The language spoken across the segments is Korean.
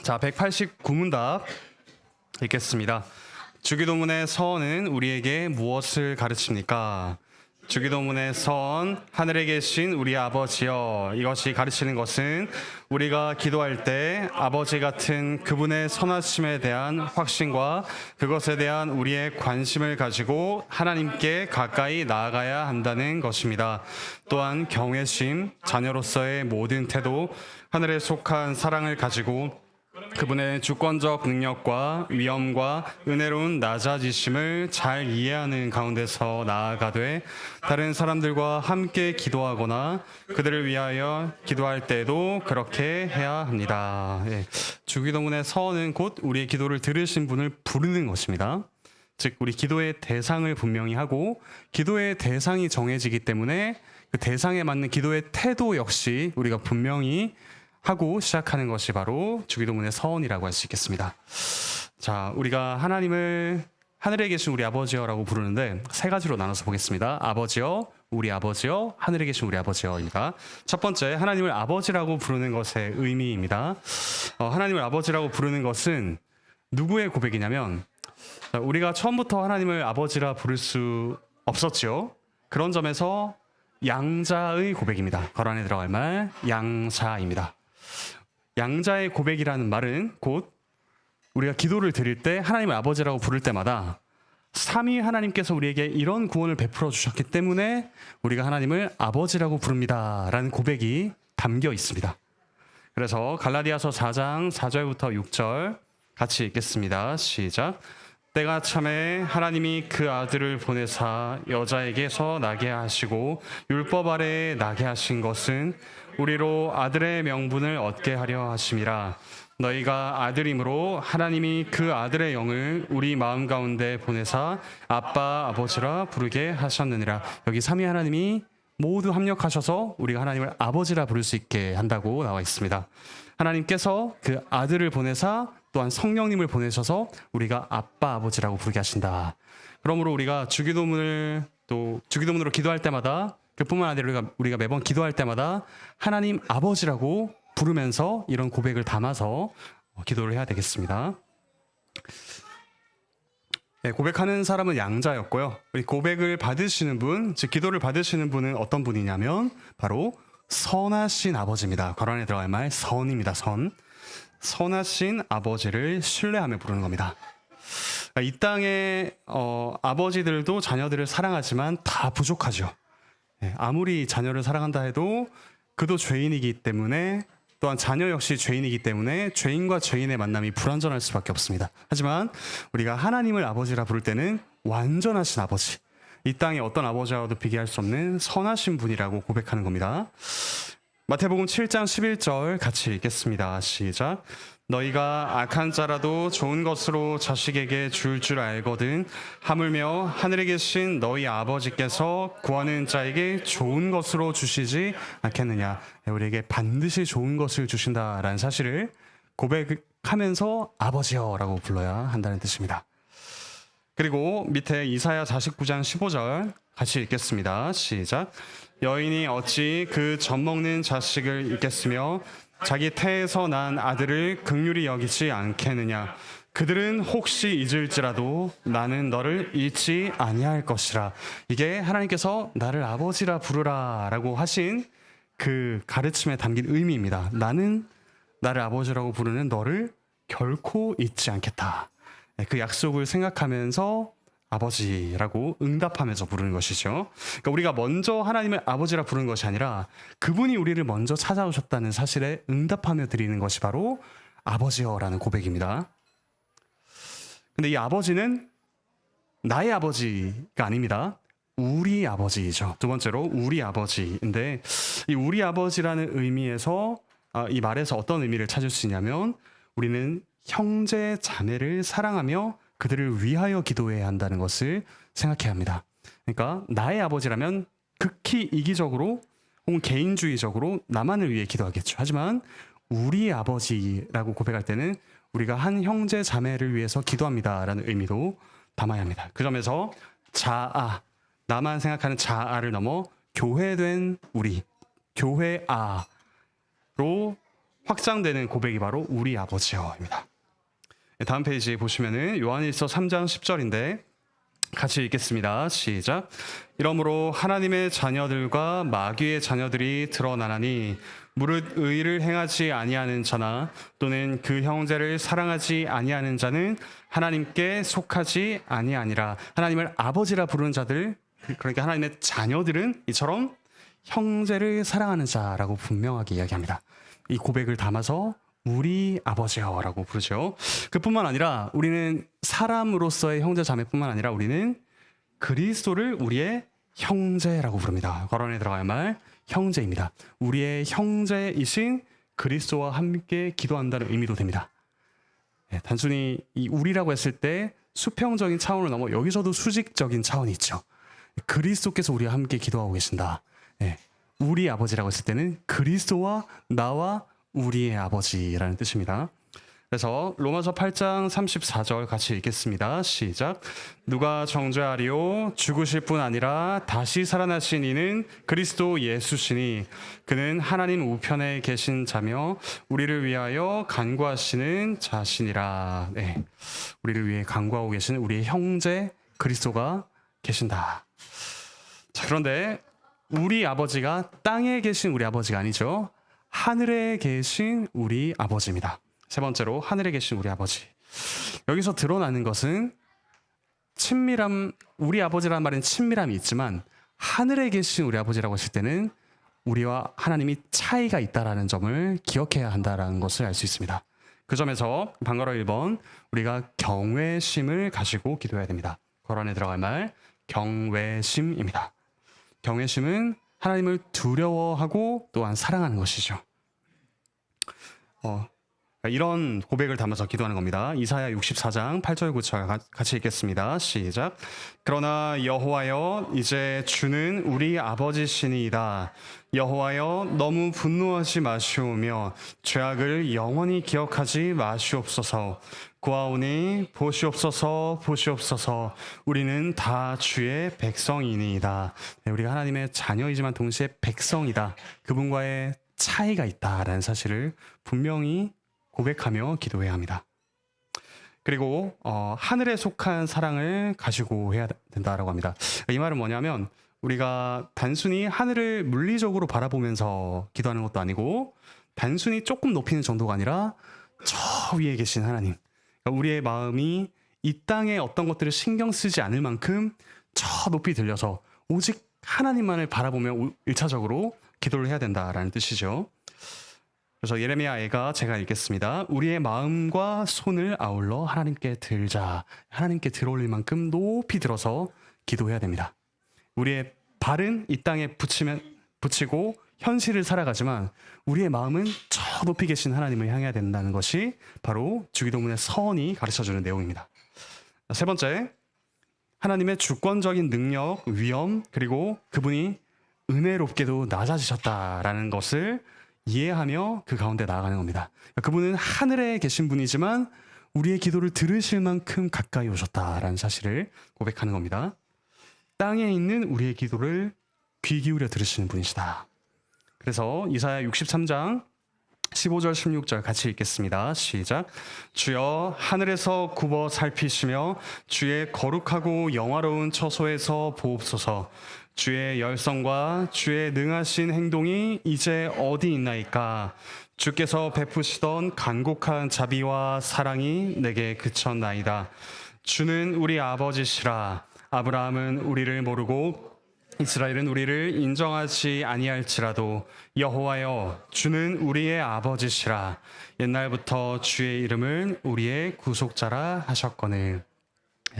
자, 189문답 읽겠습니다. 주기도문의 서는 우리에게 무엇을 가르칩니까? 주기도문의 선, 하늘에 계신 우리 아버지여. 이것이 가르치는 것은 우리가 기도할 때 아버지 같은 그분의 선하심에 대한 확신과 그것에 대한 우리의 관심을 가지고 하나님께 가까이 나아가야 한다는 것입니다. 또한 경외심, 자녀로서의 모든 태도, 하늘에 속한 사랑을 가지고 그분의 주권적 능력과 위엄과 은혜로운 낮아지심을 잘 이해하는 가운데서 나아가되 다른 사람들과 함께 기도하거나 그들을 위하여 기도할 때도 그렇게 해야 합니다. 주기도문의 서는 곧 우리의 기도를 들으신 분을 부르는 것입니다. 즉 우리 기도의 대상을 분명히 하고 기도의 대상이 정해지기 때문에 그 대상에 맞는 기도의 태도 역시 우리가 분명히 하고 시작하는 것이 바로 주기도문의 서원이라고 할 수 있겠습니다. 자, 우리가 하나님을 하늘에 계신 우리 아버지여라고 부르는데 세 가지로 나눠서 보겠습니다. 아버지여, 우리 아버지여, 하늘에 계신 우리 아버지여입니다. 첫 번째, 하나님을 아버지라고 부르는 것의 의미입니다. 하나님을 아버지라고 부르는 것은 누구의 고백이냐면 우리가 처음부터 하나님을 아버지라 부를 수 없었죠. 그런 점에서 양자의 고백입니다. 거란에 들어갈 말 양자입니다. 양자의 고백이라는 말은 곧 우리가 기도를 드릴 때 하나님을 아버지라고 부를 때마다 삼위 하나님께서 우리에게 이런 구원을 베풀어 주셨기 때문에 우리가 하나님을 아버지라고 부릅니다 라는 고백이 담겨 있습니다. 그래서 갈라디아서 4장 4절부터 6절 같이 읽겠습니다. 시작. 때가 참에 하나님이 그 아들을 보내사 여자에게서 나게 하시고 율법 아래에 나게 하신 것은 우리로 아들의 명분을 얻게 하려 하심이라. 너희가 아들이므로 하나님이 그 아들의 영을 우리 마음 가운데 보내사 아빠 아버지라 부르게 하셨느니라. 여기 삼위 하나님이 모두 합력하셔서 우리가 하나님을 아버지라 부를 수 있게 한다고 나와 있습니다. 하나님께서 그 아들을 보내사 또한 성령님을 보내셔서 우리가 아빠 아버지라고 부르게 하신다. 그러므로 우리가 주기도문으로 기도할 때마다 그뿐만 아니라 우리가 매번 기도할 때마다 하나님 아버지라고 부르면서 이런 고백을 담아서 기도를 해야 되겠습니다. 고백하는 사람은 양자였고요. 우리 고백을 받으시는 분, 즉 기도를 받으시는 분은 어떤 분이냐면 바로 선하신 아버지입니다. 거란에 들어갈 말 선입니다. 선하신 아버지를 신뢰하며 부르는 겁니다. 이 땅의 아버지들도 자녀들을 사랑하지만 다 부족하죠. 아무리 자녀를 사랑한다 해도 그도 죄인이기 때문에 또한 자녀 역시 죄인이기 때문에 죄인과 죄인의 만남이 불완전할 수밖에 없습니다. 하지만 우리가 하나님을 아버지라 부를 때는 완전하신 아버지, 이 땅의 어떤 아버지와도 비교할 수 없는 선하신 분이라고 고백하는 겁니다. 마태복음 7장 11절 같이 읽겠습니다. 시작. 너희가 악한 자라도 좋은 것으로 자식에게 줄 알거든 하물며 하늘에 계신 너희 아버지께서 구하는 자에게 좋은 것으로 주시지 않겠느냐. 우리에게 반드시 좋은 것을 주신다라는 사실을 고백하면서 아버지여라고 불러야 한다는 뜻입니다. 그리고 밑에 이사야 49장 15절 같이 읽겠습니다. 시작. 여인이 어찌 그 젖먹는 자식을 잊겠으며 자기 태에서 난 아들을 긍휼히 여기지 않겠느냐. 그들은 혹시 잊을지라도 나는 너를 잊지 아니할 것이라. 이게 하나님께서 나를 아버지라 부르라 라고 하신 그 가르침에 담긴 의미입니다. 나는 나를 아버지라고 부르는 너를 결코 잊지 않겠다. 그 약속을 생각하면서 아버지라고 응답하면서 부르는 것이죠. 그러니까 우리가 먼저 하나님을 아버지라 부르는 것이 아니라 그분이 우리를 먼저 찾아오셨다는 사실에 응답하며 드리는 것이 바로 아버지여라는 고백입니다. 근데 이 아버지는 나의 아버지가 아닙니다. 우리 아버지이죠. 두 번째로 우리 아버지인데 이 우리 아버지라는 의미에서 이 말에서 어떤 의미를 찾을 수 있냐면 우리는 형제 자매를 사랑하며 그들을 위하여 기도해야 한다는 것을 생각해야 합니다. 그러니까 나의 아버지라면 극히 이기적으로 혹은 개인주의적으로 나만을 위해 기도하겠죠. 하지만 우리 아버지라고 고백할 때는 우리가 한 형제 자매를 위해서 기도합니다라는 의미도 담아야 합니다. 그 점에서 자아, 나만 생각하는 자아를 넘어 교회된 우리, 교회아로 확장되는 고백이 바로 우리 아버지여입니다. 다음 페이지 보시면은 요한일서 3장 10절인데 같이 읽겠습니다. 시작. 이러므로 하나님의 자녀들과 마귀의 자녀들이 드러나나니 무릇 의를 행하지 아니하는 자나 또는 그 형제를 사랑하지 아니하는 자는 하나님께 속하지 아니하니라. 하나님을 아버지라 부르는 자들, 그러니까 하나님의 자녀들은 이처럼 형제를 사랑하는 자라고 분명하게 이야기합니다. 이 고백을 담아서 우리 아버지여라고 부르죠. 그뿐만 아니라 우리는 사람으로서의 형제 자매뿐만 아니라 우리는 그리스도를 우리의 형제라고 부릅니다. 거론에 들어갈 말 형제입니다. 우리의 형제이신 그리스도와 함께 기도한다는 의미도 됩니다. 단순히 이 우리라고 했을 때 수평적인 차원을 넘어 여기서도 수직적인 차원이 있죠. 그리스도께서 우리와 함께 기도하고 계신다. 우리 아버지라고 했을 때는 그리스도와 나와 우리의 아버지라는 뜻입니다. 그래서 로마서 8장 34절 같이 읽겠습니다. 시작. 누가 정죄하리요? 죽으실 뿐 아니라 다시 살아나신 이는 그리스도 예수시니 그는 하나님 우편에 계신 자며 우리를 위하여 간구하시는 자신이라. 우리를 위해 간구하고 계시는 우리의 형제 그리스도가 계신다. 자, 그런데 우리 아버지가 땅에 계신 우리 아버지가 아니죠. 하늘에 계신 우리 아버지입니다. 세 번째로 하늘에 계신 우리 아버지. 여기서 드러나는 것은 친밀함, 우리 아버지라는 말은 친밀함이 있지만 하늘에 계신 우리 아버지라고 했을 때는 우리와 하나님이 차이가 있다라는 점을 기억해야 한다라는 것을 알 수 있습니다. 그 점에서 방가로 1번 우리가 경외심을 가지고 기도해야 됩니다. 거란에 들어갈 말 경외심입니다. 경외심은 하나님을 두려워하고 또한 사랑하는 것이죠. 이런 고백을 담아서 기도하는 겁니다. 이사야 64장 8절 9절 같이 읽겠습니다. 시작. 그러나 여호와여 이제 주는 우리 아버지시니이다. 여호와여 너무 분노하지 마시오며 죄악을 영원히 기억하지 마시옵소서. 구하오니 보시옵소서 보시옵소서. 우리는 다 주의 백성이니이다. 우리가 하나님의 자녀이지만 동시에 백성이다. 그분과의 차이가 있다라는 사실을 분명히 고백하며 기도해야 합니다. 그리고 하늘에 속한 사랑을 가지고 해야 된다라고 합니다. 이 말은 뭐냐면 우리가 단순히 하늘을 물리적으로 바라보면서 기도하는 것도 아니고 단순히 조금 높이는 정도가 아니라 저 위에 계신 하나님, 그러니까 우리의 마음이 이 땅에 어떤 것들을 신경 쓰지 않을 만큼 저 높이 들려서 오직 하나님만을 바라보며 1차적으로 기도를 해야 된다라는 뜻이죠. 그래서 예레미야 애가 제가 읽겠습니다. 우리의 마음과 손을 아울러 하나님께 들자. 하나님께 들어올릴 만큼 높이 들어서 기도해야 됩니다. 우리의 발은 이 땅에 붙이고 현실을 살아가지만 우리의 마음은 저 높이 계신 하나님을 향해야 된다는 것이 바로 주기도문의 서원이 가르쳐주는 내용입니다. 세 번째, 하나님의 주권적인 능력, 위엄, 그리고 그분이 은혜롭게도 낮아지셨다라는 것을 이해하며 그 가운데 나아가는 겁니다. 그분은 하늘에 계신 분이지만 우리의 기도를 들으실 만큼 가까이 오셨다라는 사실을 고백하는 겁니다. 땅에 있는 우리의 기도를 귀 기울여 들으시는 분이시다. 그래서 이사야 63장 15절 16절 같이 읽겠습니다. 시작. 주여 하늘에서 굽어 살피시며 주의 거룩하고 영화로운 처소에서 보옵소서. 주의 열성과 주의 능하신 행동이 이제 어디 있나이까. 주께서 베푸시던 간곡한 자비와 사랑이 내게 그쳤나이다. 주는 우리 아버지시라. 아브라함은 우리를 모르고 이스라엘은 우리를 인정하지 아니할지라도 여호와여 주는 우리의 아버지시라. 옛날부터 주의 이름을 우리의 구속자라 하셨거늘.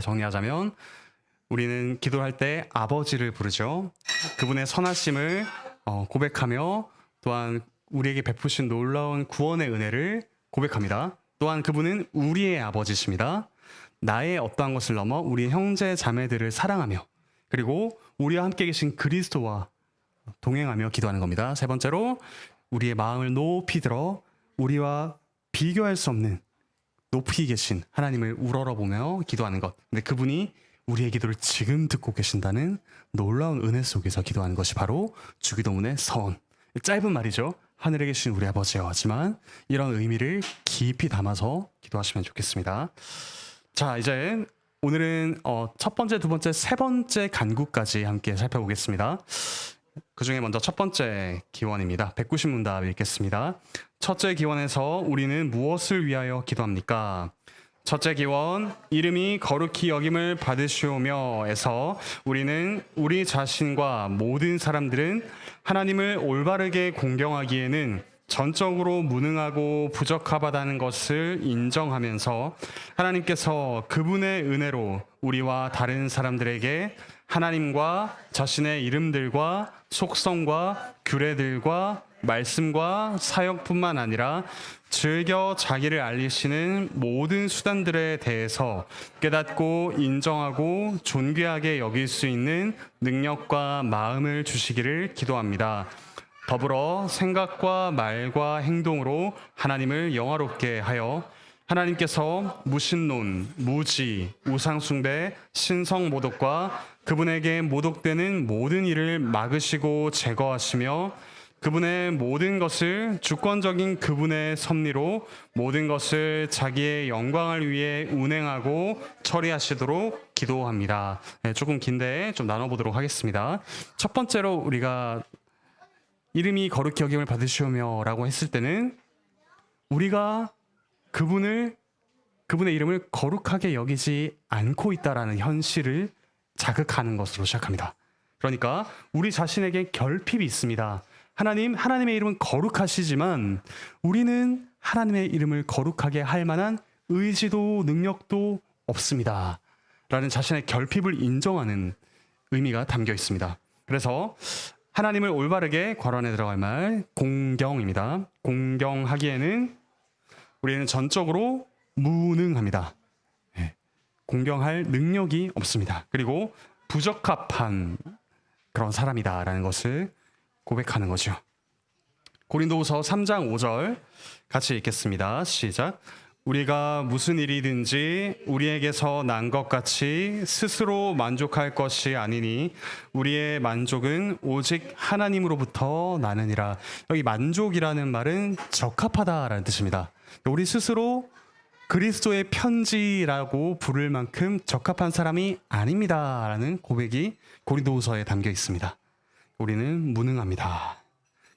정리하자면 우리는 기도할 때 아버지를 부르죠. 그분의 선하심을 고백하며 또한 우리에게 베푸신 놀라운 구원의 은혜를 고백합니다. 또한 그분은 우리의 아버지십니다. 나의 어떠한 것을 넘어 우리 형제 자매들을 사랑하며 그리고 우리와 함께 계신 그리스도와 동행하며 기도하는 겁니다. 세 번째로 우리의 마음을 높이 들어 우리와 비교할 수 없는 높이 계신 하나님을 우러러보며 기도하는 것. 근데 그분이 우리의 기도를 지금 듣고 계신다는 놀라운 은혜 속에서 기도하는 것이 바로 주기도문의 서원. 짧은 말이죠. 하늘에 계신 우리 아버지여. 하지만 이런 의미를 깊이 담아서 기도하시면 좋겠습니다. 자, 이제 오늘은 첫 번째, 두 번째, 세 번째 간구까지 함께 살펴보겠습니다. 그 중에 먼저 첫 번째 기원입니다. 190문답 읽겠습니다. 첫째 기원에서 우리는 무엇을 위하여 기도합니까? 첫째 기원, 이름이 거룩히 여김을 받으시오며에서 우리는 우리 자신과 모든 사람들은 하나님을 올바르게 공경하기에는 전적으로 무능하고 부적합하다는 것을 인정하면서 하나님께서 그분의 은혜로 우리와 다른 사람들에게 하나님과 자신의 이름들과 속성과 규례들과 말씀과 사역뿐만 아니라 즐겨 자기를 알리시는 모든 수단들에 대해서 깨닫고 인정하고 존귀하게 여길 수 있는 능력과 마음을 주시기를 기도합니다. 더불어 생각과 말과 행동으로 하나님을 영화롭게 하여 하나님께서 무신론, 무지, 우상숭배, 신성모독과 그분에게 모독되는 모든 일을 막으시고 제거하시며 그분의 모든 것을 주권적인 그분의 섭리로 모든 것을 자기의 영광을 위해 운행하고 처리하시도록 기도합니다. 네, 조금 긴데 좀 나눠보도록 하겠습니다. 첫 번째로 우리가 이름이 거룩히 여김을 받으시오며 라고 했을 때는 우리가 그분의 이름을 거룩하게 여기지 않고 있다라는 현실을 자극하는 것으로 시작합니다. 그러니까 우리 자신에게 결핍이 있습니다. 하나님의 이름은 거룩하시지만 우리는 하나님의 이름을 거룩하게 할 만한 의지도 능력도 없습니다. 라는 자신의 결핍을 인정하는 의미가 담겨 있습니다. 그래서 하나님을 올바르게 괄호 안에 들어갈 말 공경입니다. 공경하기에는 우리는 전적으로 무능합니다. 네. 공경할 능력이 없습니다. 그리고 부적합한 그런 사람이다라는 것을 고백하는 거죠. 고린도후서 3장 5절 같이 읽겠습니다. 시작. 우리가 무슨 일이든지 우리에게서 난 것 같이 스스로 만족할 것이 아니니 우리의 만족은 오직 하나님으로부터 나느니라. 여기 만족이라는 말은 적합하다라는 뜻입니다. 우리 스스로 그리스도의 편지라고 부를 만큼 적합한 사람이 아닙니다라는 고백이 고린도후서에 담겨 있습니다. 우리는 무능합니다.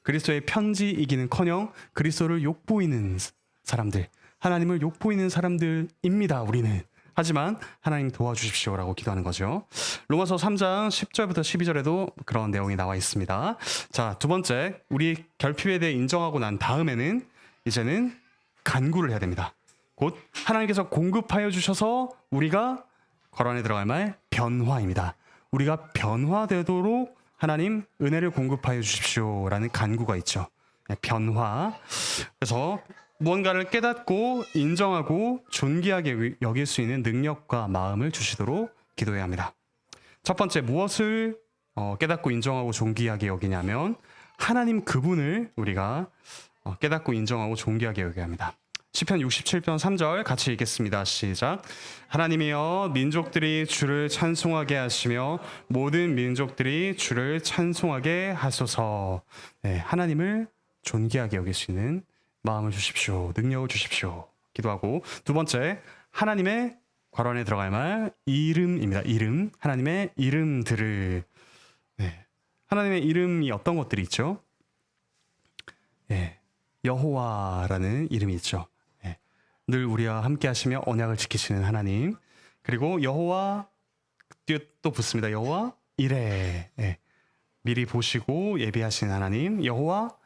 그리스도의 편지이기는커녕 그리스도를 욕보이는 사람들, 하나님을 욕보이는 사람들입니다. 우리는. 하지만 하나님 도와주십시오라고 기도하는 거죠. 로마서 3장 10절부터 12절에도 그런 내용이 나와 있습니다. 자, 두 번째, 우리 결핍에 대해 인정하고 난 다음에는 이제는 간구를 해야 됩니다. 곧 하나님께서 공급하여 주셔서 우리가 괄호 안에 들어갈 말 변화입니다. 우리가 변화되도록 하나님 은혜를 공급하여 주십시오라는 간구가 있죠. 변화. 그래서 무언가를 깨닫고 인정하고 존귀하게 여길 수 있는 능력과 마음을 주시도록 기도해야 합니다. 첫 번째, 무엇을 깨닫고 인정하고 존귀하게 여기냐면 하나님 그분을 우리가 깨닫고 인정하고 존귀하게 여겨야 합니다. 시편 67편 3절 같이 읽겠습니다. 시작. 하나님이여 민족들이 주를 찬송하게 하시며 모든 민족들이 주를 찬송하게 하소서. 네, 하나님을 존귀하게 여길 수 있는 마음을 주십시오. 능력을 주십시오. 기도하고 두 번째, 하나님의 괄호 안에 들어갈 말 이름입니다. 이름. 하나님의 이름들을. 네, 하나님의 이름이 어떤 것들이 있죠? 네, 여호와라는 이름이 있죠. 늘 우리와 함께 하시며 언약을 지키시는 하나님. 그리고 여호와 또 붙습니다. 여호와 이레. 미리 보시고 예비하시는 하나님. 여호와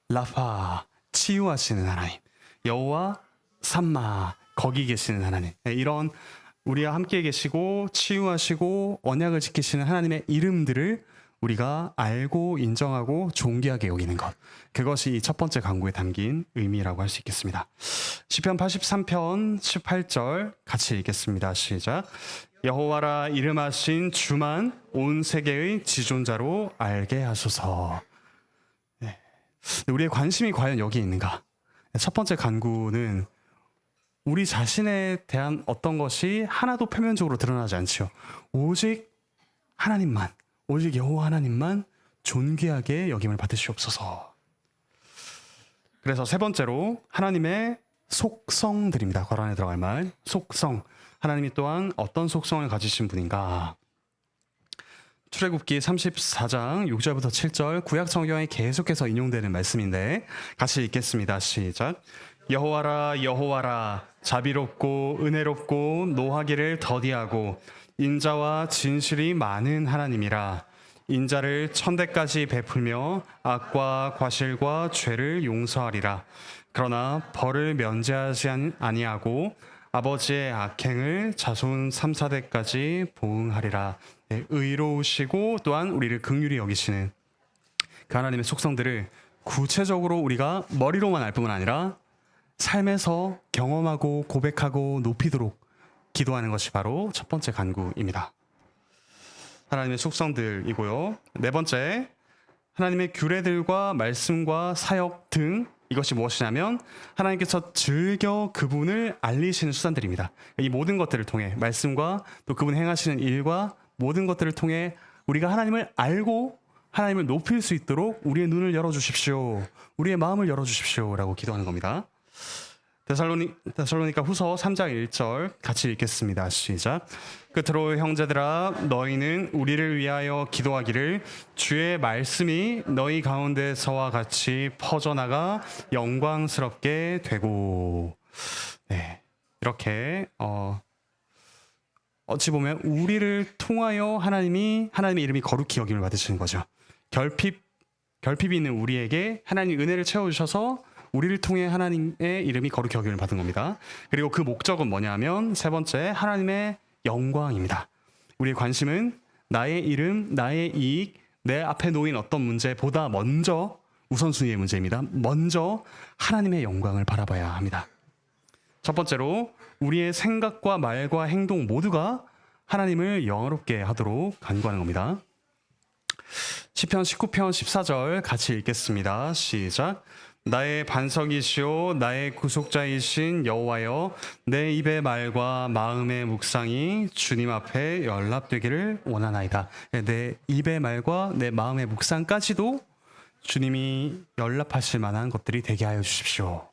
라파. 치유하시는 하나님. 여호와 삼마. 거기 계시는 하나님. 이런 우리와 함께 계시고 치유하시고 언약을 지키시는 하나님의 이름들을 우리가 알고 인정하고 존귀하게 여기는 것. 그것이 이 첫 번째 간구에 담긴 의미라고 할 수 있겠습니다. 시편 83편 18절 같이 읽겠습니다. 시작. 여호와라 이름하신 주만 온 세계의 지존자로 알게 하소서. 네. 우리의 관심이 과연 여기에 있는가? 첫 번째 간구는 우리 자신에 대한 어떤 것이 하나도 표면적으로 드러나지 않죠. 오직 하나님만, 오직 여호와 하나님만 존귀하게 여김을 받으시옵소서. 그래서 세 번째로 하나님의 속성들입니다. 거란에 들어갈 말 속성. 하나님이 또한 어떤 속성을 가지신 분인가? 출애굽기 34장 6절부터 7절 구약 성경에 계속해서 인용되는 말씀인데 같이 읽겠습니다. 시작. 여호와라 여호와라 자비롭고 은혜롭고 노하기를 더디하고 인자와 진실이 많은 하나님이라. 인자를 천대까지 베풀며 악과 과실과 죄를 용서하리라. 그러나 벌을 면제하지 아니하고 아버지의 악행을 자손 3, 4대까지 보응하리라. 네, 의로우시고 또한 우리를 긍휼히 여기시는 그 하나님의 속성들을 구체적으로 우리가 머리로만 알 뿐만 아니라 삶에서 경험하고 고백하고 높이도록 기도하는 것이 바로 첫 번째 간구입니다. 하나님의 속성들이고요. 네 번째, 하나님의 규례들과 말씀과 사역 등 이것이 무엇이냐면 하나님께서 즐겨 그분을 알리시는 수단들입니다. 이 모든 것들을 통해 말씀과 또 그분 행하시는 일과 모든 것들을 통해 우리가 하나님을 알고 하나님을 높일 수 있도록 우리의 눈을 열어주십시오. 우리의 마음을 열어주십시오. 라고 기도하는 겁니다. 데살로니가 후서 3장 1절 같이 읽겠습니다. 시작. 끝으로 형제들아 너희는 우리를 위하여 기도하기를 주의 말씀이 너희 가운데서와 같이 퍼져나가 영광스럽게 되고. 네, 이렇게 어찌 보면 우리를 통하여 하나님의 이름이 거룩히 여김을 받으시는 거죠. 결핍이 있는 우리에게 하나님 은혜를 채워주셔서 우리를 통해 하나님의 이름이 거룩히 여김을 받은 겁니다. 그리고 그 목적은 뭐냐면 세 번째, 하나님의 영광입니다. 우리의 관심은 나의 이름, 나의 이익, 내 앞에 놓인 어떤 문제보다 먼저 우선순위의 문제입니다. 먼저 하나님의 영광을 바라봐야 합니다. 첫 번째로 우리의 생각과 말과 행동 모두가 하나님을 영화롭게 하도록 간구하는 겁니다. 시편 19편 14절 같이 읽겠습니다. 시작. 나의 반석이시오 나의 구속자이신 여호와여 내 입의 말과 마음의 묵상이 주님 앞에 연락되기를 원하나이다. 내 입의 말과 내 마음의 묵상까지도 주님이 연락하실 만한 것들이 되게 하여 주십시오.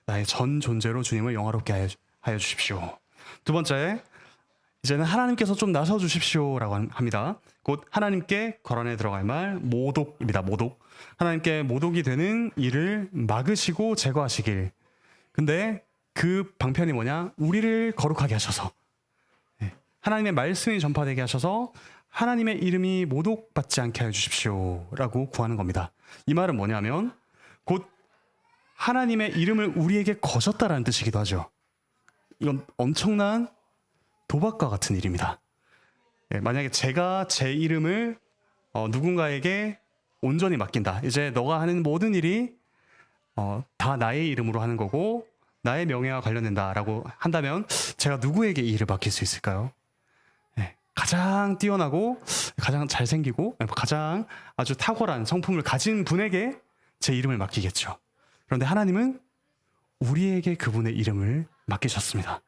나의 전 존재로 주님을 영화롭게 하여 주십시오. 두 번째, 이제는 하나님께서 좀 나서 주십시오라고 합니다. 곧 하나님께 거란에 들어갈 말 모독입니다. 모독. 하나님께 모독이 되는 일을 막으시고 제거하시길. 근데 그 방편이 뭐냐? 우리를 거룩하게 하셔서 하나님의 말씀이 전파되게 하셔서 하나님의 이름이 모독받지 않게 하여 주십시오라고 구하는 겁니다. 이 말은 뭐냐면 곧 하나님의 이름을 우리에게 거셨다라는 뜻이기도 하죠. 이건 엄청난 도박과 같은 일입니다. 만약에 제가 제 이름을 누군가에게 온전히 맡긴다. 이제 너가 하는 모든 일이 다 나의 이름으로 하는 거고 나의 명예와 관련된다라고 한다면 제가 누구에게 이 일을 맡길 수 있을까요? 가장 뛰어나고 가장 잘생기고 가장 아주 탁월한 성품을 가진 분에게 제 이름을 맡기겠죠. 그런데 하나님은 우리에게 그분의 이름을 맡기셨습니다.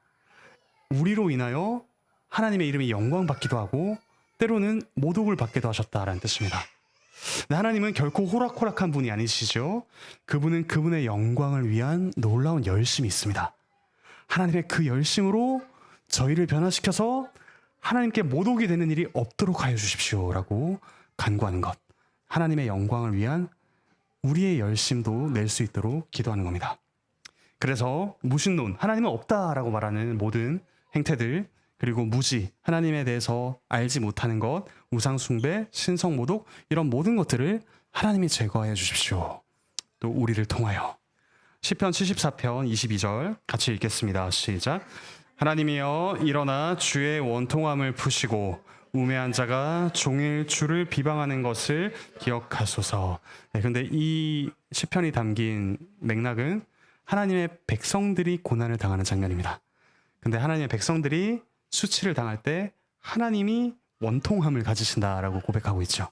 우리로 인하여 하나님의 이름이 영광받기도 하고 때로는 모독을 받기도 하셨다라는 뜻입니다. 하나님은 결코 호락호락한 분이 아니시죠. 그분은 그분의 영광을 위한 놀라운 열심이 있습니다. 하나님의 그 열심으로 저희를 변화시켜서 하나님께 모독이 되는 일이 없도록 하여 주십시오라고 간구하는 것. 하나님의 영광을 위한 우리의 열심도 낼 수 있도록 기도하는 겁니다. 그래서 무신론, 하나님은 없다라고 말하는 모든 행태들, 그리고 무지, 하나님에 대해서 알지 못하는 것, 우상숭배, 신성모독 이런 모든 것들을 하나님이 제거해 주십시오. 또 우리를 통하여. 시편 74편 22절 같이 읽겠습니다. 시작. 하나님이여 일어나 주의 원통함을 푸시고 우매한 자가 종일 주를 비방하는 것을 기억하소서. 그런데 이 시편이 담긴 맥락은 하나님의 백성들이 고난을 당하는 장면입니다. 근데 하나님의 백성들이 수치를 당할 때 하나님이 원통함을 가지신다라고 고백하고 있죠.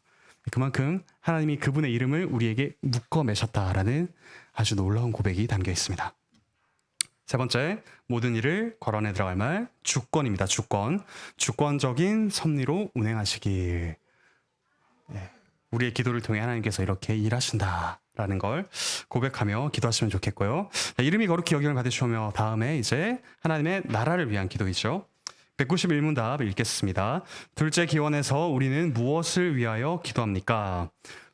그만큼 하나님이 그분의 이름을 우리에게 묶어 매셨다라는 아주 놀라운 고백이 담겨 있습니다. 세 번째, 모든 일을 거론에 들어갈 말 주권입니다. 주권적인 섭리로 운행하시길. 우리의 기도를 통해 하나님께서 이렇게 일하신다. 라는 걸 고백하며 기도하시면 좋겠고요. 자, 이름이 거룩히 여김을 받으시오며 다음에 이제 하나님의 나라를 위한 기도이죠. 191문답 읽겠습니다. 둘째 기원에서 우리는 무엇을 위하여 기도합니까?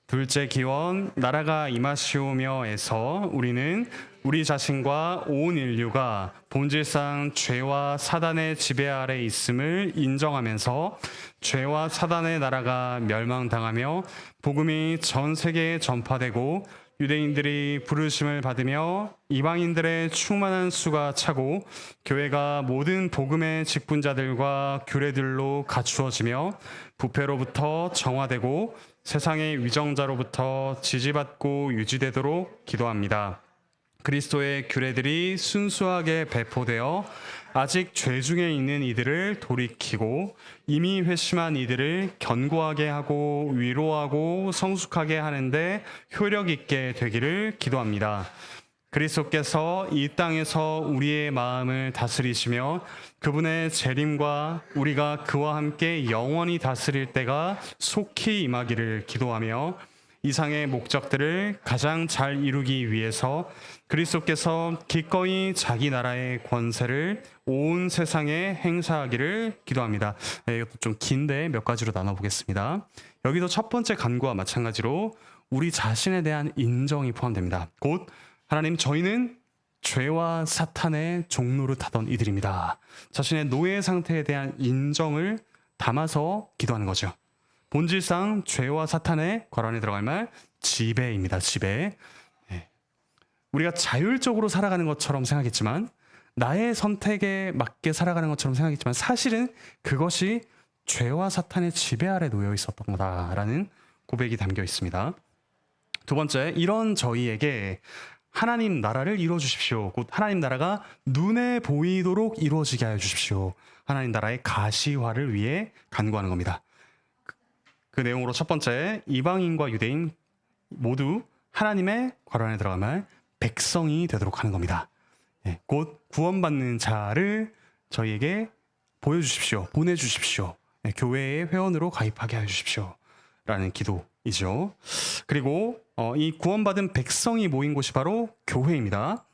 둘째 기원, 나라가 임하시오며에서 우리는 우리 자신과 온 인류가 본질상 죄와 사단의 지배 아래 있음을 인정하면서 죄와 사단의 나라가 멸망당하며 복음이 전 세계에 전파되고 유대인들이 부르심을 받으며 이방인들의 충만한 수가 차고 교회가 모든 복음의 직분자들과 규례들로 갖추어지며 부패로부터 정화되고 세상의 위정자로부터 지지받고 유지되도록 기도합니다. 그리스도의 규례들이 순수하게 배포되어 아직 죄 중에 있는 이들을 돌이키고 이미 회심한 이들을 견고하게 하고 위로하고 성숙하게 하는데 효력 있게 되기를 기도합니다. 그리스도께서 이 땅에서 우리의 마음을 다스리시며 그분의 재림과 우리가 그와 함께 영원히 다스릴 때가 속히 임하기를 기도하며 이상의 목적들을 가장 잘 이루기 위해서 그리스도께서 기꺼이 자기 나라의 권세를 온 세상에 행사하기를 기도합니다. 이것도 좀 긴데 몇 가지로 나눠보겠습니다. 여기도 첫 번째 간구와 마찬가지로 우리 자신에 대한 인정이 포함됩니다. 곧 하나님, 저희는 죄와 사탄의 종노릇하던 이들입니다. 자신의 노예 상태에 대한 인정을 담아서 기도하는 거죠. 본질상 죄와 사탄의 괄호 들어갈 말 지배입니다. 지배. 우리가 자율적으로 살아가는 것처럼 생각했지만, 나의 선택에 맞게 살아가는 것처럼 생각했지만 사실은 그것이 죄와 사탄의 지배 아래 놓여 있었던 거다라는 고백이 담겨 있습니다. 두 번째, 이런 저희에게 하나님 나라를 이루어 주십시오. 곧 하나님 나라가 눈에 보이도록 이루어지게 하여 주십시오. 하나님 나라의 가시화를 위해 간구하는 겁니다. 그 내용으로 첫 번째, 이방인과 유대인 모두 하나님의 괄호 안에 들어갈 말 백성이 되도록 하는 겁니다. 곧 구원받는 자를 저희에게 보여주십시오. 보내주십시오. 교회의 회원으로 가입하게 해주십시오. 라는 기도이죠. 그리고 이 구원받은 백성이 모인 곳이 바로 교회입니다.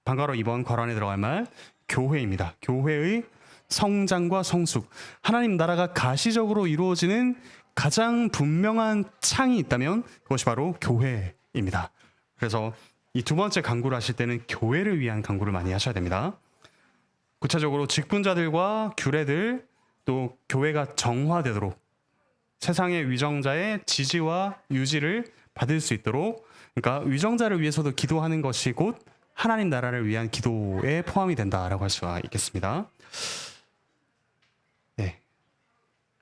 방가로 2번 괄호 안에 들어갈 말 교회입니다. 교회의 성장과 성숙. 하나님 나라가 가시적으로 이루어지는 가장 분명한 창이 있다면 그것이 바로 교회입니다. 그래서 이 두 번째 간구를 하실 때는 교회를 위한 간구를 많이 하셔야 됩니다. 구체적으로 직분자들과 규례들, 또 교회가 정화되도록 세상의 위정자의 지지와 유지를 받을 수 있도록, 그러니까 위정자를 위해서도 기도하는 것이 곧 하나님 나라를 위한 기도에 포함이 된다라고 할 수가 있겠습니다. 네,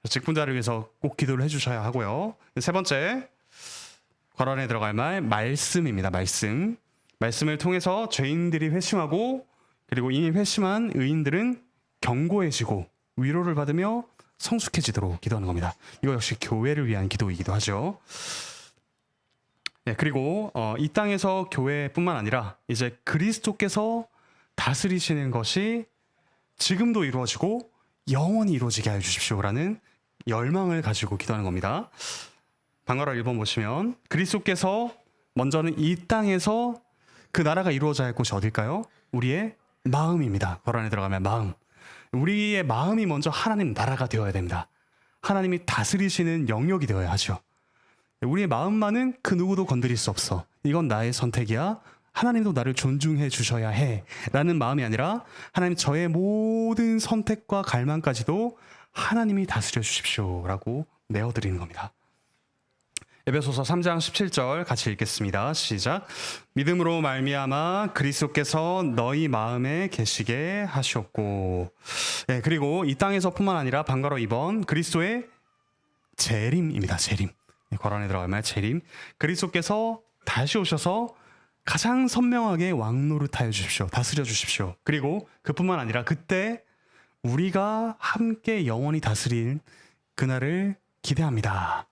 직분자를 위해서 꼭 기도를 해주셔야 하고요. 세 번째, 괄호 안에 들어갈 말 말씀입니다. 말씀을 통해서 죄인들이 회심하고, 그리고 이미 회심한 의인들은 견고해지고 위로를 받으며 성숙해지도록 기도하는 겁니다. 이거 역시 교회를 위한 기도이기도 하죠. 네, 그리고 이 땅에서 교회뿐만 아니라 이제 그리스도께서 다스리시는 것이 지금도 이루어지고 영원히 이루어지게 하여 주십시오라는 열망을 가지고 기도하는 겁니다. 방가로 1번 보시면 그리스도께서 먼저는 이 땅에서 그 나라가 이루어져야 할 곳이 어딜까요? 우리의 마음입니다. 괄호 안에 들어가면 마음. 우리의 마음이 먼저 하나님 나라가 되어야 됩니다. 하나님이 다스리시는 영역이 되어야 하죠. 우리의 마음만은 그 누구도 건드릴 수 없어. 이건 나의 선택이야. 하나님도 나를 존중해 주셔야 해. 라는 마음이 아니라 하나님, 저의 모든 선택과 갈망까지도 하나님이 다스려 주십시오. 라고 내어드리는 겁니다. 에베소서 3장 17절 같이 읽겠습니다. 시작. 믿음으로 말미암아 그리스도께서 너희 마음에 계시게 하셨고. 네, 그리고 이 땅에서뿐만 아니라 방가로 2번 그리스도의 재림입니다. 재림. 괄호 안에 들어가면 재림. 그리스도께서 다시 오셔서 가장 선명하게 왕노릇하여 주십시오. 다스려 주십시오. 그리고 그뿐만 아니라 그때 우리가 함께 영원히 다스릴 그날을 기대합니다.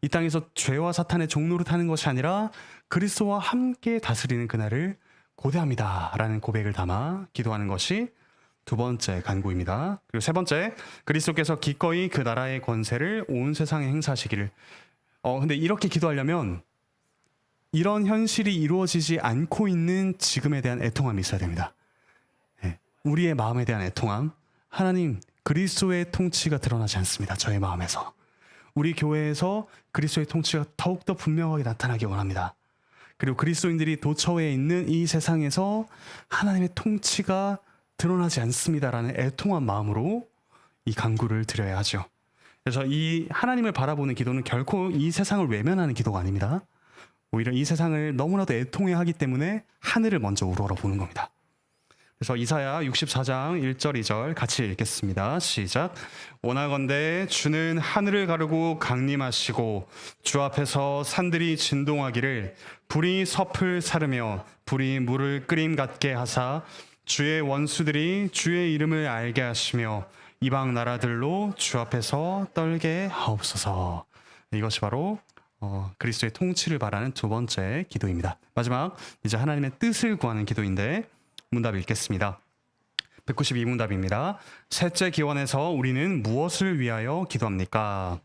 이 땅에서 죄와 사탄의 종노릇하는 것이 아니라 그리스도와 함께 다스리는 그날을 고대합니다. 라는 고백을 담아 기도하는 것이 두 번째 간구입니다. 그리고 세 번째, 그리스도께서 기꺼이 그 나라의 권세를 온 세상에 행사하시기를. 근데 이렇게 기도하려면 이런 현실이 이루어지지 않고 있는 지금에 대한 애통함이 있어야 됩니다. 우리의 마음에 대한 애통함. 하나님, 그리스도의 통치가 드러나지 않습니다. 저의 마음에서. 우리 교회에서 그리스도의 통치가 더욱더 분명하게 나타나기 원합니다. 그리고 그리스도인들이 도처에 있는 이 세상에서 하나님의 통치가 드러나지 않습니다라는 애통한 마음으로 이 간구를 드려야 하죠. 그래서 이 하나님을 바라보는 기도는 결코 이 세상을 외면하는 기도가 아닙니다. 오히려 이 세상을 너무나도 애통해하기 때문에 하늘을 먼저 우러러 보는 겁니다. 그래서 이사야 64장 1절 2절 같이 읽겠습니다. 시작. 원하건대 주는 하늘을 가르고 강림하시고 주 앞에서 산들이 진동하기를 불이 섭을 사르며 불이 물을 끓임 같게 하사 주의 원수들이 주의 이름을 알게 하시며 이방 나라들로 주 앞에서 떨게 하옵소서. 이것이 바로 그리스도의 통치를 바라는 두 번째 기도입니다. 마지막 이제 하나님의 뜻을 구하는 기도인데 문답 읽겠습니다. 192문답입니다. 셋째 기원에서 우리는 무엇을 위하여 기도합니까?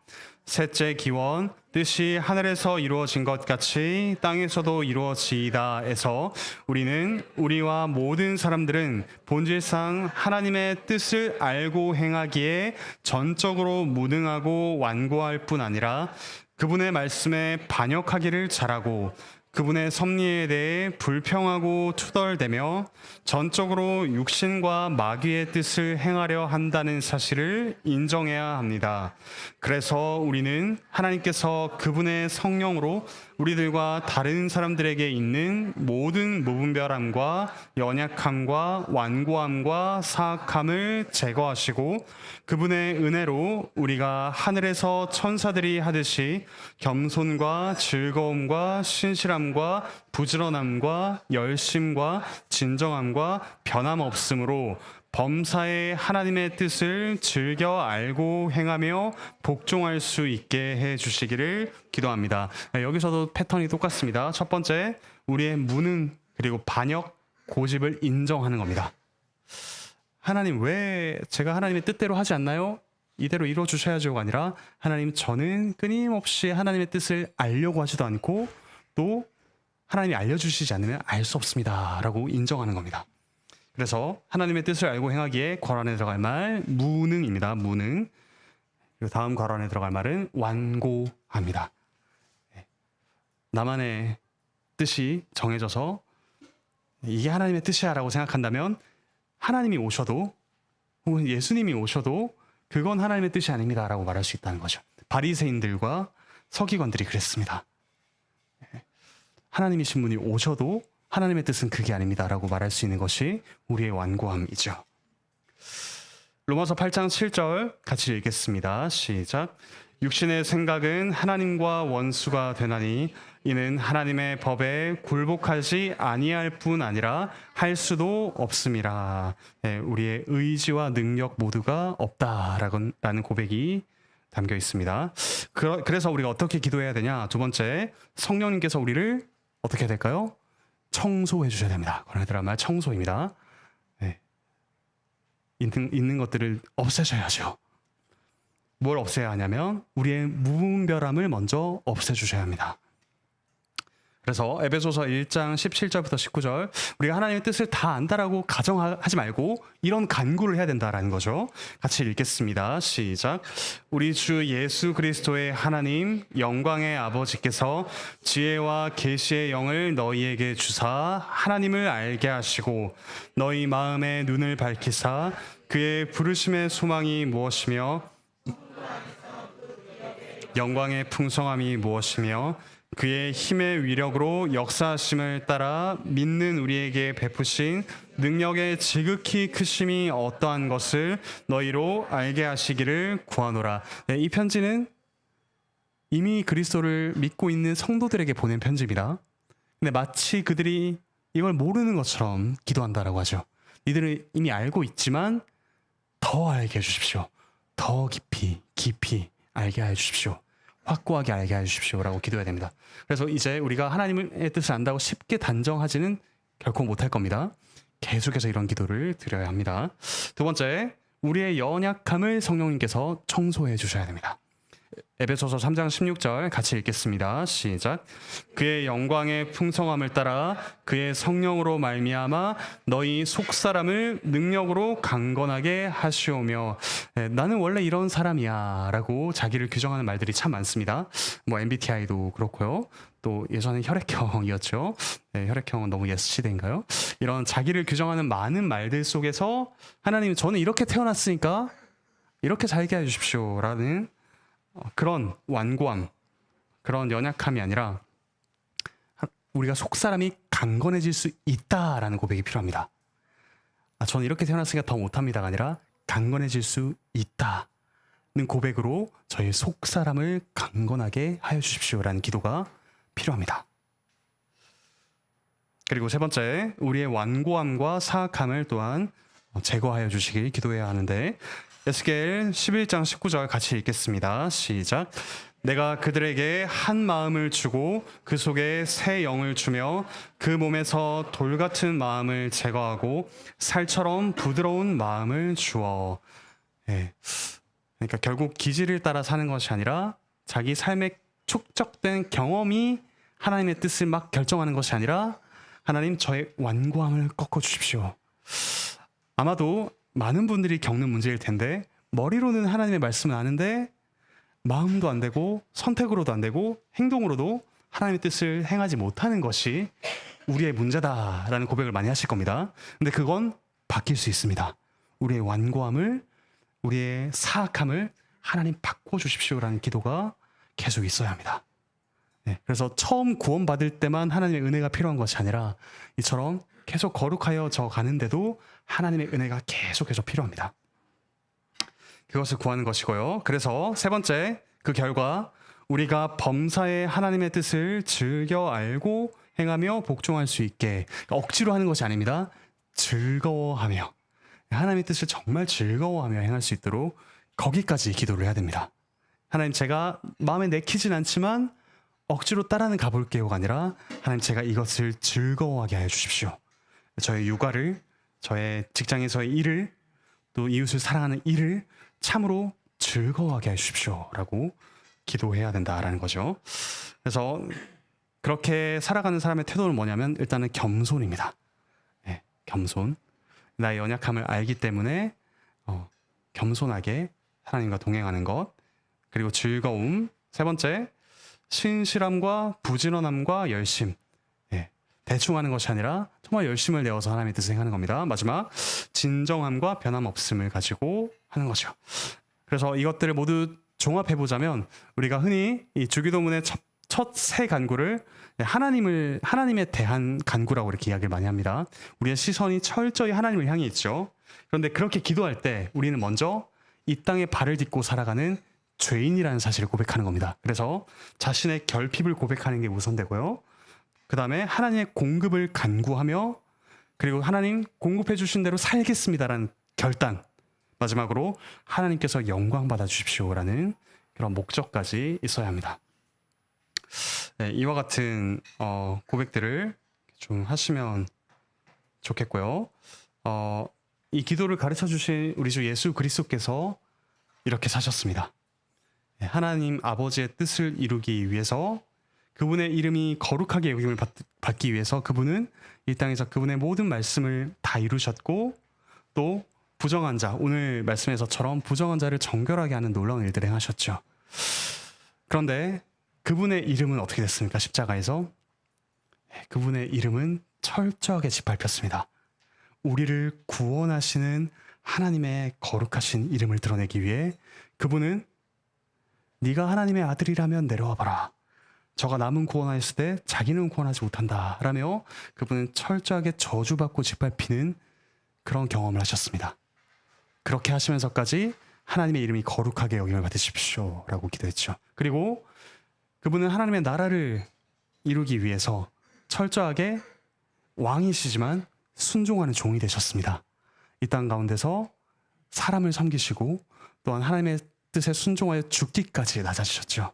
셋째 기원, 뜻이 하늘에서 이루어진 것 같이 땅에서도 이루어지이다에서 우리는 우리와 모든 사람들은 본질상 하나님의 뜻을 알고 행하기에 전적으로 무능하고 완고할 뿐 아니라 그분의 말씀에 반역하기를 잘하고 그분의 섭리에 대해 불평하고 투덜대며 전적으로 육신과 마귀의 뜻을 행하려 한다는 사실을 인정해야 합니다. 그래서 우리는 하나님께서 그분의 성령으로 우리들과 다른 사람들에게 있는 모든 무분별함과 연약함과 완고함과 사악함을 제거하시고 그분의 은혜로 우리가 하늘에서 천사들이 하듯이 겸손과 즐거움과 신실함과 부지런함과 열심과 진정함과 변함없음으로 범사에 하나님의 뜻을 즐겨 알고 행하며 복종할 수 있게 해주시기를 기도합니다. 여기서도 패턴이 똑같습니다. 첫 번째, 우리의 무능 그리고 반역, 고집을 인정하는 겁니다. 하나님, 왜 제가 하나님의 뜻대로 하지 않나요? 이대로 이루어 주셔야죠가 아니라 하나님, 저는 끊임없이 하나님의 뜻을 알려고 하지도 않고 또 하나님이 알려주시지 않으면 알 수 없습니다 라고 인정하는 겁니다. 그래서 하나님의 뜻을 알고 행하기에 괄호 안에 들어갈 말 무능입니다. 무능. 그리고 다음 괄호 안에 들어갈 말은 완고합니다. 나만의 뜻이 정해져서 이게 하나님의 뜻이야 라고 생각한다면 하나님이 오셔도 혹은 예수님이 오셔도 그건 하나님의 뜻이 아닙니다 라고 말할 수 있다는 거죠. 바리새인들과 서기관들이 그랬습니다. 하나님이신 분이 오셔도 하나님의 뜻은 그게 아닙니다 라고 말할 수 있는 것이 우리의 완고함이죠. 로마서 8장 7절 같이 읽겠습니다. 시작. 육신의 생각은 하나님과 원수가 되나니 이는 하나님의 법에 굴복하지 아니할 뿐 아니라 할 수도 없음이라. 우리의 의지와 능력 모두가 없다라는 고백이 담겨 있습니다. 그래서 우리가 어떻게 기도해야 되냐? 두 번째, 성령님께서 우리를 어떻게 해야 될까요? 청소해 주셔야 됩니다. 그러나 말 청소입니다. 있는 것들을 없애셔야죠. 뭘 없애야 하냐면 우리의 무분별함을 먼저 없애주셔야 합니다. 그래서 에베소서 1장 17절부터 19절 우리가 하나님의 뜻을 다 안다라고 가정하지 말고 이런 간구를 해야 된다라는 거죠. 같이 읽겠습니다. 시작. 우리 주 예수 그리스도의 하나님 영광의 아버지께서 지혜와 계시의 영을 너희에게 주사 하나님을 알게 하시고 너희 마음의 눈을 밝히사 그의 부르심의 소망이 무엇이며 영광의 풍성함이 무엇이며 그의 힘의 위력으로 역사하심을 따라 믿는 우리에게 베푸신 능력의 지극히 크심이 어떠한 것을 너희로 알게 하시기를 구하노라. 이 편지는 이미 그리스도를 믿고 있는 성도들에게 보낸 편지입니다. 근데 마치 그들이 이걸 모르는 것처럼 기도한다라고 하죠. 이들은 이미 알고 있지만 더 알게 해주십시오. 더 깊이 알게 해주십시오. 확고하게 알게 해주십시오라고 기도해야 됩니다. 그래서 이제 우리가 하나님의 뜻을 안다고 쉽게 단정하지는 결코 못할 겁니다. 계속해서 이런 기도를 드려야 합니다. 두 번째, 우리의 연약함을 성령님께서 청소해 주셔야 됩니다. 에베소서 3장 16절 같이 읽겠습니다. 시작. 그의 영광의 풍성함을 따라 그의 성령으로 말미암아 너희 속사람을 능력으로 강건하게 하시오며. 나는 원래 이런 사람이야 라고 자기를 규정하는 말들이 참 많습니다. 뭐 MBTI도 그렇고요. 또 예전에 혈액형이었죠. 혈액형은 너무 옛 시대인가요? 이런 자기를 규정하는 많은 말들 속에서 하나님, 저는 이렇게 태어났으니까 이렇게 살게 해주십시오 라는 그런 완고함, 그런 연약함이 아니라 우리가 속사람이 강건해질 수 있다라는 고백이 필요합니다. 저는 이렇게 태어났으니까 더 못합니다가 아니라 강건해질 수 있다는 고백으로 저희 속사람을 강건하게 하여 주십시오라는 기도가 필요합니다. 그리고 세 번째, 우리의 완고함과 사악함을 또한 제거하여 주시길 기도해야 하는데, 에스겔 11장 19절 같이 읽겠습니다. 시작. 내가 그들에게 한 마음을 주고 그 속에 새 영을 주며 그 몸에서 돌 같은 마음을 제거하고 살처럼 부드러운 마음을 주어. 그러니까 결국 기질을 따라 사는 것이 아니라 자기 삶에 축적된 경험이 하나님의 뜻을 막 결정하는 것이 아니라 하나님, 저의 완고함을 꺾어 주십시오. 아마도 많은 분들이 겪는 문제일 텐데, 머리로는 하나님의 말씀은 아는데 마음도 안 되고 선택으로도 안 되고 행동으로도 하나님의 뜻을 행하지 못하는 것이 우리의 문제다라는 고백을 많이 하실 겁니다. 근데 그건 바뀔 수 있습니다. 우리의 완고함을, 우리의 사악함을 하나님 바꿔주십시오라는 기도가 계속 있어야 합니다. 그래서 처음 구원받을 때만 하나님의 은혜가 필요한 것이 아니라 이처럼 계속 거룩하여 져 가는데도 하나님의 은혜가 계속해서 필요합니다. 그것을 구하는 것이고요. 그래서 세 번째, 그 결과 우리가 범사에 하나님의 뜻을 즐겨 알고 행하며 복종할 수 있게, 그러니까 억지로 하는 것이 아닙니다. 즐거워하며, 하나님의 뜻을 정말 즐거워하며 행할 수 있도록 거기까지 기도를 해야 됩니다. 하나님, 제가 마음에 내키진 않지만 억지로 따라는 가볼게요가 아니라 하나님, 제가 이것을 즐거워하게 하여 주십시오. 저의 육아를, 저의 직장에서의 일을, 또 이웃을 사랑하는 일을 참으로 즐거워하게 해 주십시오 라고 기도해야 된다라는 거죠. 그래서 그렇게 살아가는 사람의 태도는 뭐냐면 일단은 겸손입니다. 겸손. 나의 연약함을 알기 때문에 겸손하게 하나님과 동행하는 것. 그리고 즐거움. 세 번째, 신실함과 부지런함과 열심. 대충 하는 것이 아니라 정말 열심을 내어서 하나님의 뜻을 행하는 겁니다. 마지막, 진정함과 변함없음을 가지고 하는 거죠. 그래서 이것들을 모두 종합해보자면 우리가 흔히 이 주기도문의 첫 세 간구를 하나님에 대한 간구라고 이렇게 이야기를 많이 합니다. 우리의 시선이 철저히 하나님을 향해 있죠. 그런데 그렇게 기도할 때 우리는 먼저 이 땅에 발을 딛고 살아가는 죄인이라는 사실을 고백하는 겁니다. 그래서 자신의 결핍을 고백하는 게 우선되고요. 그 다음에 하나님의 공급을 간구하며, 그리고 하나님 공급해 주신 대로 살겠습니다라는 결단, 마지막으로 하나님께서 영광 받아 주십시오라는 그런 목적까지 있어야 합니다. 이와 같은 고백들을 좀 하시면 좋겠고요. 이 기도를 가르쳐 주신 우리 주 예수 그리스도께서 이렇게 사셨습니다. 하나님 아버지의 뜻을 이루기 위해서, 그분의 이름이 거룩하게 여김을 받기 위해서 그분은 이 땅에서 그분의 모든 말씀을 다 이루셨고, 또 부정한 자, 오늘 말씀에서처럼 부정한 자를 정결하게 하는 놀라운 일들을 행하셨죠. 그런데 그분의 이름은 어떻게 됐습니까? 십자가에서 그분의 이름은 철저하게 짓밟혔습니다. 우리를 구원하시는 하나님의 거룩하신 이름을 드러내기 위해 그분은 네가 하나님의 아들이라면 내려와 봐라, 저가 남은 구원하였을 때 자기는 구원하지 못한다 라며 그분은 철저하게 저주받고 짓밟히는 그런 경험을 하셨습니다. 그렇게 하시면서까지 하나님의 이름이 거룩하게 여김을 받으십시오 라고 기도했죠. 그리고 그분은 하나님의 나라를 이루기 위해서 철저하게 왕이시지만 순종하는 종이 되셨습니다. 이 땅 가운데서 사람을 섬기시고 또한 하나님의 뜻에 순종하여 죽기까지 낮아지셨죠.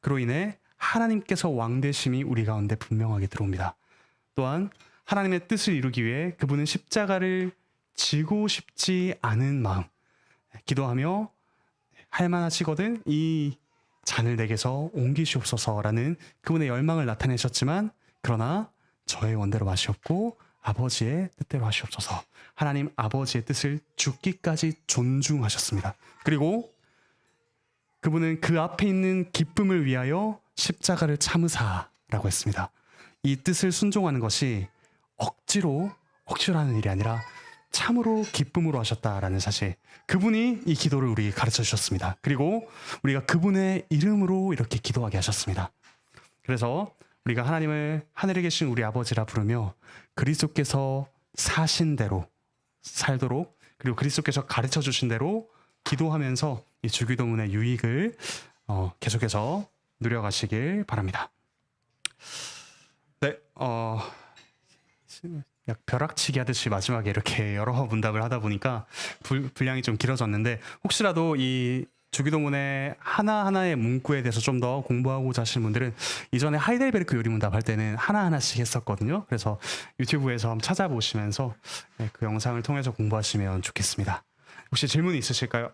그로 인해 하나님께서 왕되심이 우리 가운데 분명하게 들어옵니다. 또한 하나님의 뜻을 이루기 위해 그분은 십자가를 지고 싶지 않은 마음, 기도하며 할 만하시거든 이 잔을 내게서 옮기시옵소서라는 그분의 열망을 나타내셨지만 그러나 저의 원대로 마시옵고 아버지의 뜻대로 하시옵소서. 하나님 아버지의 뜻을 죽기까지 존중하셨습니다. 그리고 그분은 그 앞에 있는 기쁨을 위하여 십자가를 참으사라고 했습니다. 이 뜻을 순종하는 것이 억지로 하는 일이 아니라 참으로 기쁨으로 하셨다라는 사실, 그분이 이 기도를 우리 가르쳐 주셨습니다. 그리고 우리가 그분의 이름으로 이렇게 기도하게 하셨습니다. 그래서 우리가 하나님을 하늘에 계신 우리 아버지라 부르며 그리스도께서 사신 대로 살도록, 그리고 그리스도께서 가르쳐 주신 대로 기도하면서 이 주기도문의 유익을 계속해서 누려가시길 바랍니다. 네, 약 벼락치기 하듯이 마지막에 이렇게 여러 문답을 하다 보니까 분량이 좀 길어졌는데, 혹시라도 이 주기도문의 하나하나의 문구에 대해서 좀 더 공부하고자 하시는 분들은 이전에 하이델베르크 요리문답 할 때는 하나하나씩 했었거든요. 그래서 유튜브에서 한번 찾아보시면서 그 영상을 통해서 공부하시면 좋겠습니다. 혹시 질문이 있으실까요?